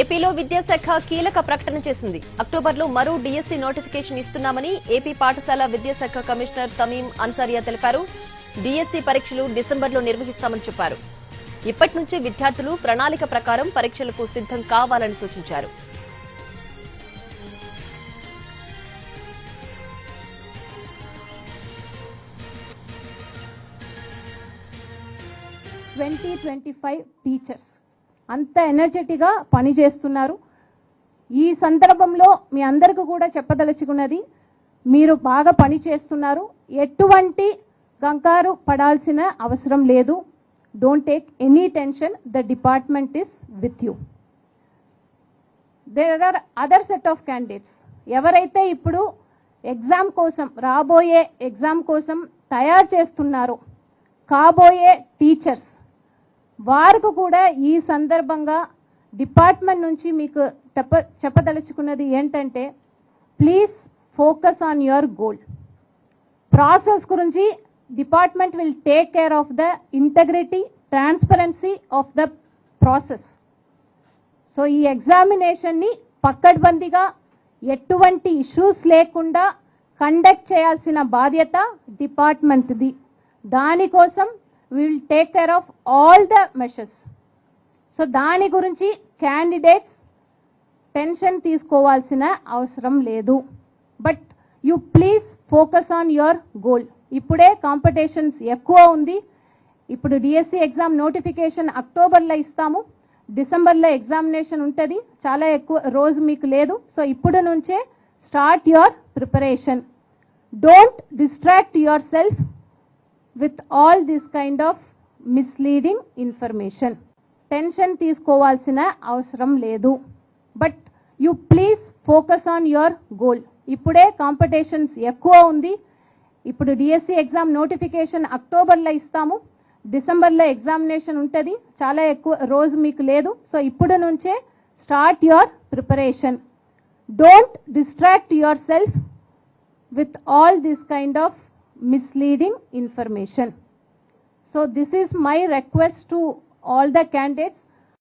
ఏపీలో విద్యాశాఖ కీలక ప్రకటన చేసింది. అక్టోబర్లో మరో డిఎస్సీ నోటిఫికేషన్ ఇస్తున్నామని ఏపీ పాఠశాల విద్యాశాఖ కమిషనర్ తమీం అన్సారియా తెలిపారు. డిఎస్సీ పరీక్షలు డిసెంబర్లో నిర్వహిస్తామని చెప్పారు. ఇప్పటి నుంచే విద్యార్థులు ప్రణాళిక ప్రకారం పరీక్షలకు సిద్ధం కావాలని సూచించారు. టీచర్స్ అంత ఎనర్జెటిక్గా పనిచేస్తున్నారు. ఈ సందర్భంలో మీ అందరికీ కూడా చెప్పదలుచుకున్నది, మీరు బాగా పని చేస్తున్నారు. ఎటువంటి కంగారు పడాల్సిన అవసరం లేదు. Don't take any tension. The department is with you. There are other set of candidates. ఎవరైతే ఇప్పుడు ఎగ్జామ్ కోసం, రాబోయే ఎగ్జామ్ కోసం తయారు చేస్తున్నారో, కాబోయే టీచర్స్, వారికి కూడా ఈ సందర్భంగా డిపార్ట్మెంట్ నుంచి మీకు చెప్పదలుచుకున్నది ఏంటంటే, please focus on your goal. Process గురించి department will take care of the integrity, transparency of the process. So ఈ ఎగ్జామినేషన్ని పక్కడ్బందీగా ఎటువంటి ఇష్యూస్ లేకుండా కండక్ట్ చేయాల్సిన బాధ్యత డిపార్ట్మెంట్ది. దానికోసం we will take care of all the measures. So దాని గురించి క్యాండిడేట్స్ టెన్షన్ తీసుకోవాల్సిన అవసరం లేదు. But you please focus on your goal. ఇప్పుడే కాంపిటీషన్స్ ఎక్కువ ఉంది. ఇప్పుడు డిఎస్సి ఎగ్జామ్ నోటిఫికేషన్ అక్టోబర్లో ఇస్తాము, డిసెంబర్లో ఎగ్జామినేషన్ ఉంటుంది. చాలా ఎక్కువ రోజు మీకు లేదు. సో ఇప్పుడు నుంచే start your preparation. Don't distract your self with all this kind of misleading information. Tension తీసుకోవాల్సిన అవసరం లేదు. But you please focus on your goal. ఇప్పుడే కాంపిటీషన్స్ ఎక్కువ ఉంది. ఇప్పుడు డిఎస్సి ఎగ్జామ్ నోటిఫికేషన్ అక్టోబర్లో ఇస్తాము, డిసెంబర్లో ఎగ్జామినేషన్ ఉంటుంది. చాలా ఎక్కువ రోజు మీకు లేదు. సో ఇప్పుడు నుంచే start your preparation. Don't distract your self with all this kind of misleading information. So this is my request to all the candidates.